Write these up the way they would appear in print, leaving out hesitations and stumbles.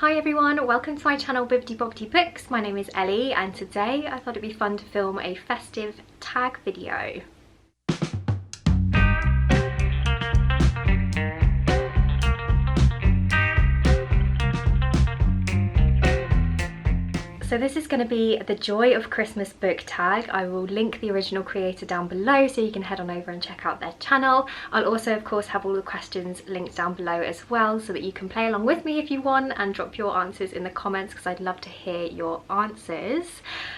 Hi everyone, welcome to my channel fThe Books. My name is Ellie and today I thought it'd be fun to film a festive tag video. So this is going to be the Joy of Christmas book tag. I will link the original creator down below so you can head on over and check out their channel. I'll also of course have all the questions linked down below as well so that you can play along with me if you want and drop your answers in the comments because I'd love to hear your answers.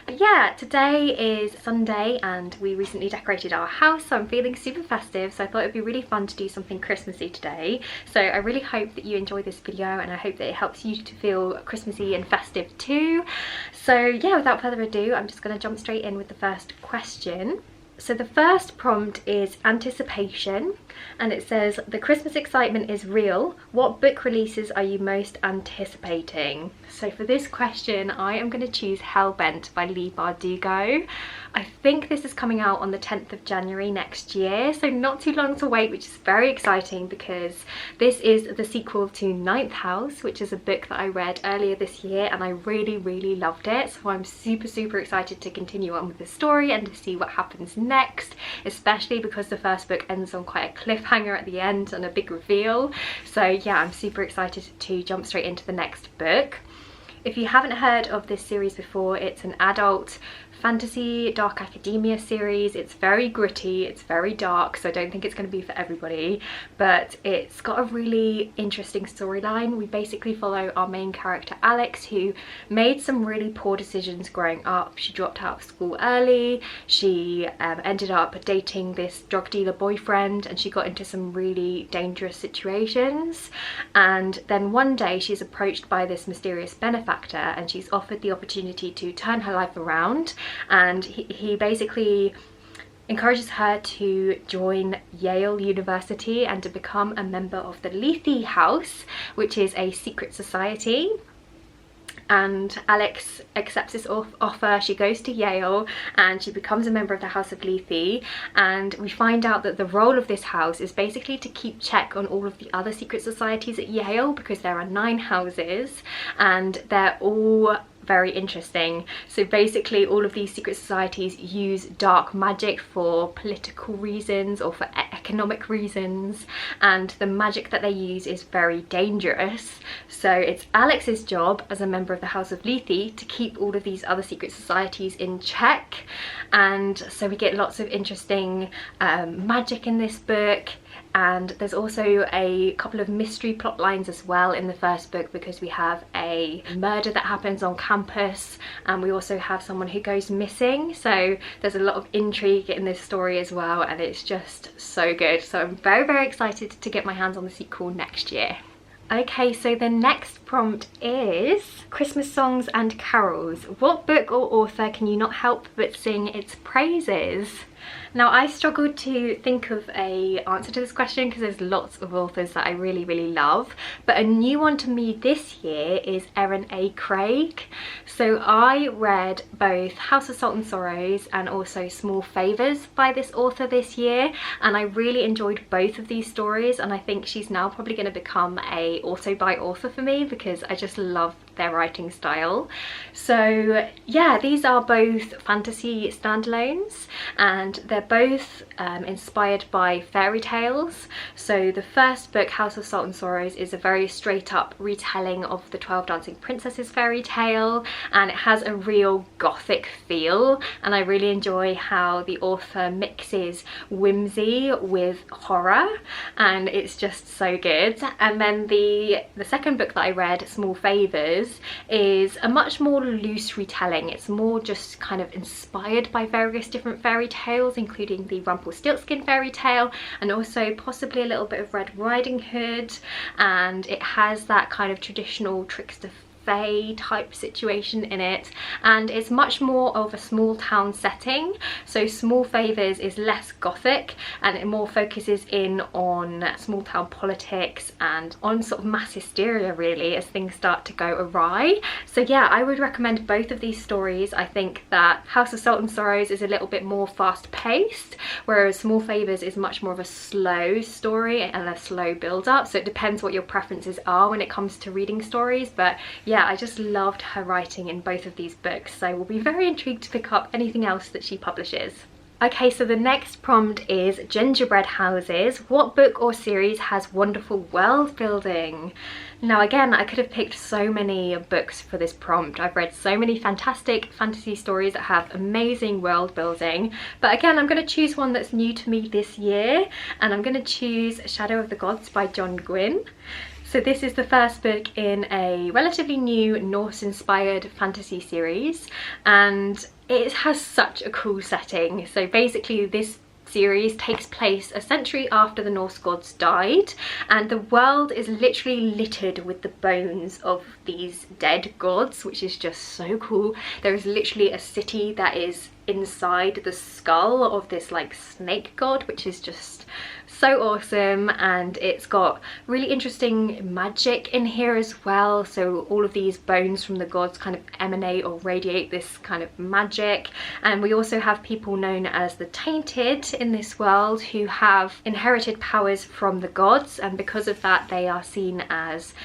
But yeah, today is Sunday and we recently decorated our house, so I'm feeling super festive, so I thought it'd be really fun to do something Christmassy today. So I really hope that you enjoy this video and I hope that it helps you to feel Christmassy and festive too. So yeah, without further ado, I'm just going to jump straight in with the first question. So the first prompt is anticipation, and it says, the Christmas excitement is real. What book releases are you most anticipating? So for this question, I am going to choose Hellbent by Leigh Bardugo. I think this is coming out on the 10th of January next year, so not too long to wait, which is very exciting because this is the sequel to Ninth House, which is a book that I read earlier this year and I really loved it. So I'm super excited to continue on with the story and to see what happens next, especially because the first book ends on quite a cliffhanger at the end and a big reveal. So yeah, I'm super excited to jump straight into the next book. If you haven't heard of this series before, it's an adult fantasy dark academia series. It's very gritty, it's very dark, so I don't think it's going to be for everybody, but it's got a really interesting storyline. We basically follow our main character Alex, who made some really poor decisions growing up. She dropped out of school early, she ended up dating this drug dealer boyfriend, and she got into some really dangerous situations, and then one day she's approached by this mysterious benefactor and she's offered the opportunity to turn her life around. And he basically encourages her to join Yale University and to become a member of the fThe House, which is a secret society. And Alex accepts this offer. She goes to Yale and she becomes a member of the House of fThe, and we find out that the role of this house is basically to keep check on all of the other secret societies at Yale, because there are 9 houses and they're all very interesting. So basically all of these secret societies use dark magic for political reasons or for economic reasons, and the magic that they use is very dangerous. So it's Alex's job as a member of the House of fThe to keep all of these other secret societies in check, and so we get lots of interesting magic in this book. And there's also a couple of mystery plot lines as well in the first book, because we have a murder that happens on campus and we also have someone who goes missing. So there's a lot of intrigue in this story as well, and it's just so good. So I'm very excited to get my hands on the sequel next year. Okay, so the next prompt is Christmas songs and carols. What book or author can you not help but sing its praises? Now, I struggled to think of a answer to this question because there's lots of authors that I really love, but a new one to me this year is Erin A. Craig. So I read both House of Salt and Sorrows and also Small Favours by this author this year, and I really enjoyed both of these stories, and I think she's now probably going to become a auto-buy author for me because I just love their writing style. So yeah, these are both fantasy standalones and they're both inspired by fairy tales. So the first book, House of Salt and Sorrows, is a very straight up retelling of the 12 Dancing Princesses fairy tale, and it has a real gothic feel, and I really enjoy how the author mixes whimsy with horror, and it's just so good. And then the second book that I read, Small Favours, is a much more loose retelling. It's more just kind of inspired by various different fairy tales, including the Rumpelstiltskin fairy tale and also possibly a little bit of Red Riding Hood, and it has that kind of traditional trickster fThe type situation in it, and it's much more of a small town setting. So Small Favours is less gothic and it more focuses in on small town politics and on sort of mass hysteria really as things start to go awry. So yeah, I would recommend both of these stories. I think that House of Salt and Sorrows is a little bit more fast paced, whereas Small Favours is much more of a slow story and a slow build up. So it depends what your preferences are when it comes to reading stories, but yeah, I just loved her writing in both of these books, so we'll be very intrigued to pick up anything else that she publishes. Okay, so the next prompt is Gingerbread Houses. What book or series has wonderful world building? Now again, I could have picked so many books for this prompt. I've read so many fantastic fantasy stories that have amazing world building, but again, I'm going to choose one that's new to me this year, and I'm going to choose Shadow of the Gods by John Gwynne. So this is the first book in a relatively new Norse-inspired fantasy series, and it has such a cool setting. So basically this series takes place a century after the Norse gods died, and the world is literally littered with the bones of these dead gods, which is just so cool. There is literally a city that is inside the skull of this like snake god, which is just so awesome, and it's got really interesting magic in here as well. So all of these bones from the gods kind of emanate or radiate this kind of magic, and we also have people known as the Tainted in this world who have inherited powers from the gods, and because of that they are seen as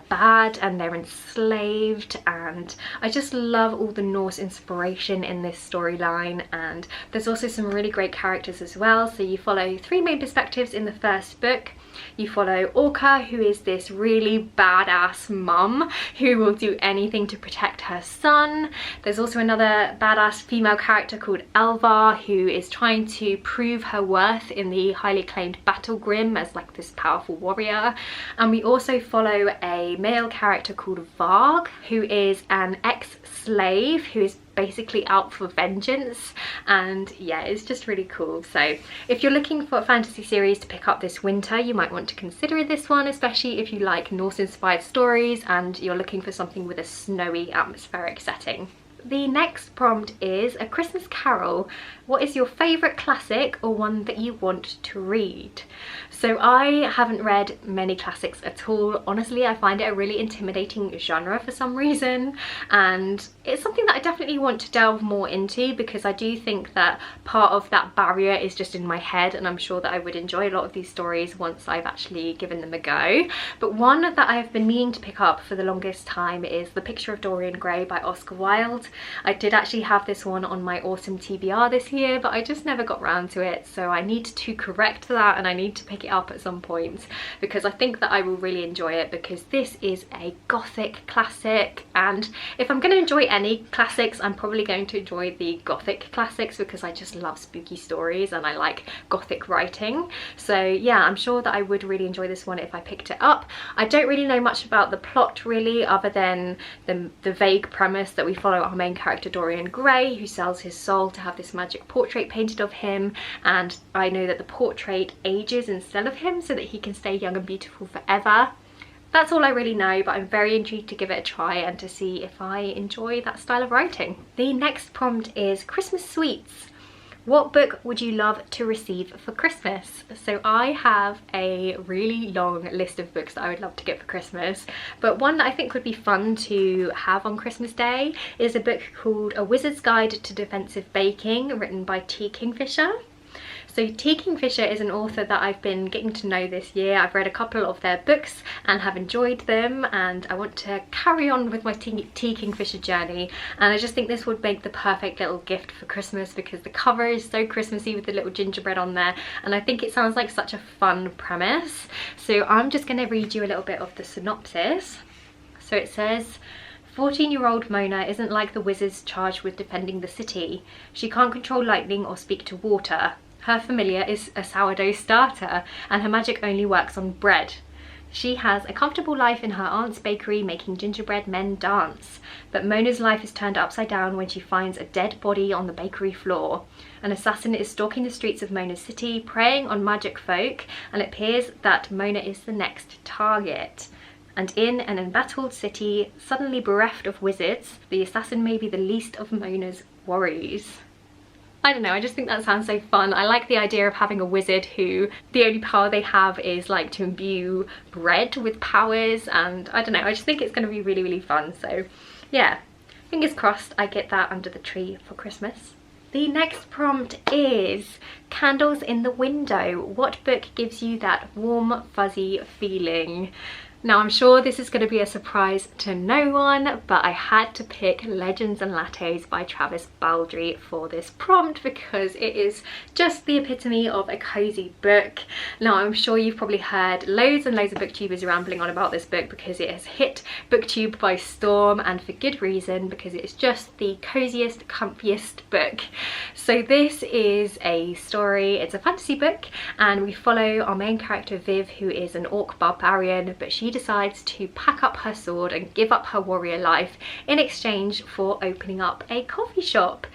bad and they're enslaved. And I just love all the Norse inspiration in this storyline, and there's also some really great characters as well. So you follow three main perspectives in the first book. You follow Orca, who is this really badass mum who will do anything to protect her son. There's also another badass female character called Elvar, who is trying to prove her worth in the highly acclaimed Battle Grim as like this powerful warrior. And we also follow a male character called Varg, who is an ex-slave who is basically out for vengeance, and yeah, it's just really cool. So if you're looking for a fantasy series to pick up this winter, you might want to consider this one, especially if you like Norse inspired stories and you're looking for something with a snowy atmospheric setting. The next prompt is A Christmas Carol. What is your favourite classic or one that you want to read? So I haven't read many classics at all. Honestly, I find it a really intimidating genre for some reason, and it's something that I definitely want to delve more into, because I do think that part of that barrier is just in my head, and I'm sure that I would enjoy a lot of these stories once I've actually given them a go. But one that I've been meaning to pick up for the longest time is The Picture of Dorian Gray by Oscar Wilde. I did actually have this one on my autumn TBR this year, but I just never got round to it, so I need to correct that and I need to pick it up at some point, because I think that I will really enjoy it, because this is a gothic classic, and if I'm going to enjoy any classics, I'm probably going to enjoy the gothic classics, because I just love spooky stories and I like gothic writing. So yeah, I'm sure that I would really enjoy this one if I picked it up. I don't really know much about the plot really, other than the vague premise that we follow our main character Dorian Gray, who sells his soul to have this magic portrait painted of him, and I know that the portrait ages instead of him so that he can stay young and beautiful forever. That's all I really know, but I'm very intrigued to give it a try and to see if I enjoy that style of writing. The next prompt is Christmas Sweets. What book would you love to receive for Christmas? So I have a really long list of books that I would love to get for Christmas, but one that I think would be fun to have on Christmas Day is a book called A Wizard's Guide to Defensive Baking, written by T. Kingfisher. So T. Kingfisher is an author that I've been getting to know this year. I've read a couple of their books and have enjoyed them, and I want to carry on with my T. Kingfisher journey, and I just think this would make the perfect little gift for Christmas, because the cover is so Christmassy with the little gingerbread on there, and I think it sounds like such a fun premise. So I'm just going to read you a little bit of the synopsis. So it says, 14-year-old Mona isn't like the wizards charged with defending the city. She can't control lightning or speak to water. Her familiar is a sourdough starter, and her magic only works on bread. She has a comfortable life in her aunt's bakery making gingerbread men dance. But Mona's life is turned upside down when she finds a dead body on the bakery floor. An assassin is stalking the streets of Mona's city, preying on magic folk, and it appears that Mona is the next target. and in an embattled city, suddenly bereft of wizards, the assassin may be the least of Mona's worries. I don't know, I just think that sounds so fun. I like the idea of having a wizard who the only power they have is like to imbue bread with powers, and I don't know, I just think it's going to be really, really fun. So yeah, fingers crossed I get that under the tree for Christmas. The next prompt is candles in the window. What book gives you that warm, fuzzy feeling? Now I'm sure this is going to be a surprise to no one, but I had to pick Legends and Lattes by Travis Baldree for this prompt because it is just the epitome of a cozy book. Now I'm sure you've probably heard loads and loads of booktubers rambling on about this book because it has hit booktube by storm, and for good reason, because it's just the coziest, comfiest book. So this is a story, it's a fantasy book, and we follow our main character Viv, who is an orc barbarian, but she decides to pack up her sword and give up her warrior life in exchange for opening up a coffee shop.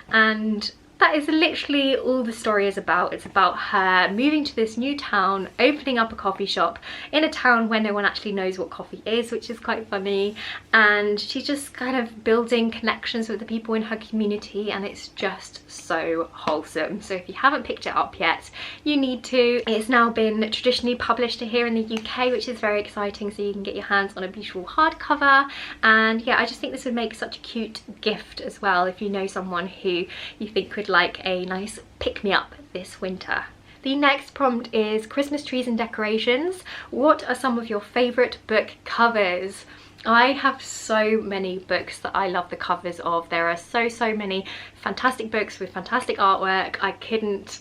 And that is literally all the story is about. It's about her moving to this new town, opening up a coffee shop in a town where no one actually knows what coffee is, which is quite funny, and she's just kind of building connections with the people in her community, and it's just so wholesome. So if you haven't picked it up yet, you need to. It's now been traditionally published here in the UK, which is very exciting, so you can get your hands on a beautiful hardcover. And yeah, I just think this would make such a cute gift as well if you know someone who you think could like a nice pick-me-up this winter. The next prompt is Christmas trees and decorations. What are some of your favourite book covers? I have so many books that I love the covers of. There are so many fantastic books with fantastic artwork. I couldn't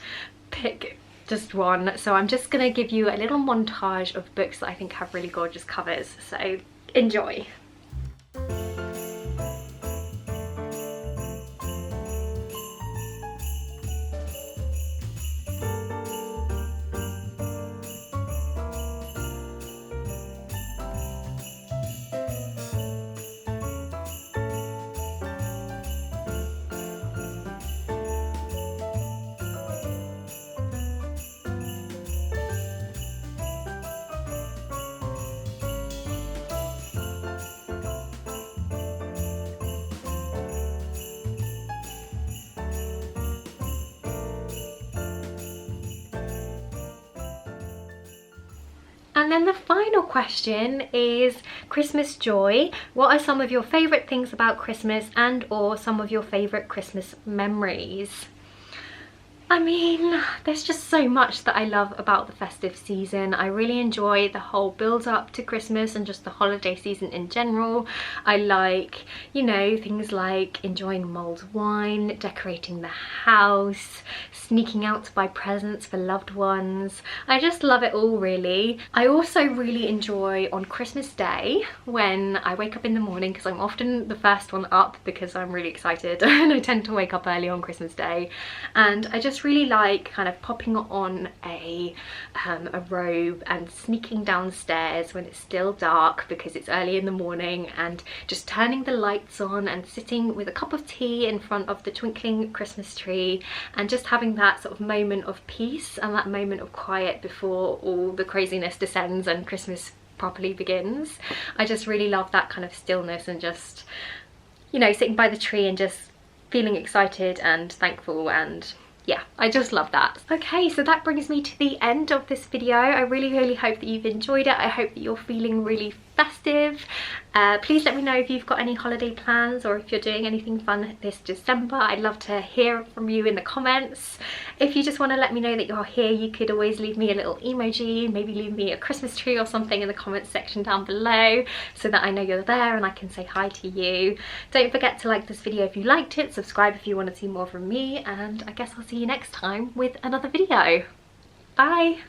pick just one, so I'm just gonna give you a little montage of books that I think have really gorgeous covers, so enjoy. And then the final question is Christmas joy. What are some of your favourite things about Christmas, and or some of your favourite Christmas memories? I mean, there's just so much that I love about the festive season. I really enjoy the whole build up to Christmas and just the holiday season in general. I like, you know, things like enjoying mulled wine, decorating the house, sneaking out to buy presents for loved ones. I just love it all, really. I also really enjoy on Christmas Day when I wake up in the morning, because I'm often the first one up because I'm really excited and I tend to wake up early on Christmas Day, and I just really like kind of popping on a robe and sneaking downstairs when it's still dark because it's early in the morning, and just turning the lights on and sitting with a cup of tea in front of the twinkling Christmas tree, and just having that sort of moment of peace and that moment of quiet before all the craziness descends and Christmas properly begins. I just really love that kind of stillness and just, you know, sitting by the tree and just feeling excited and thankful, and yeah, I just love that. Okay, so that brings me to the end of this video. I really hope that you've enjoyed it. I hope that you're feeling really festive. Please let me know if you've got any holiday plans or if you're doing anything fun this December. I'd love to hear from you in the comments. If you just want to let me know that you're here, you could always leave me a little emoji, maybe leave me a Christmas tree or something in the comments section down below so that I know you're there and I can say hi to you. Don't forget to like this video if you liked it, subscribe if you want to see more from me, and I guess I'll see you next time with another video. Bye!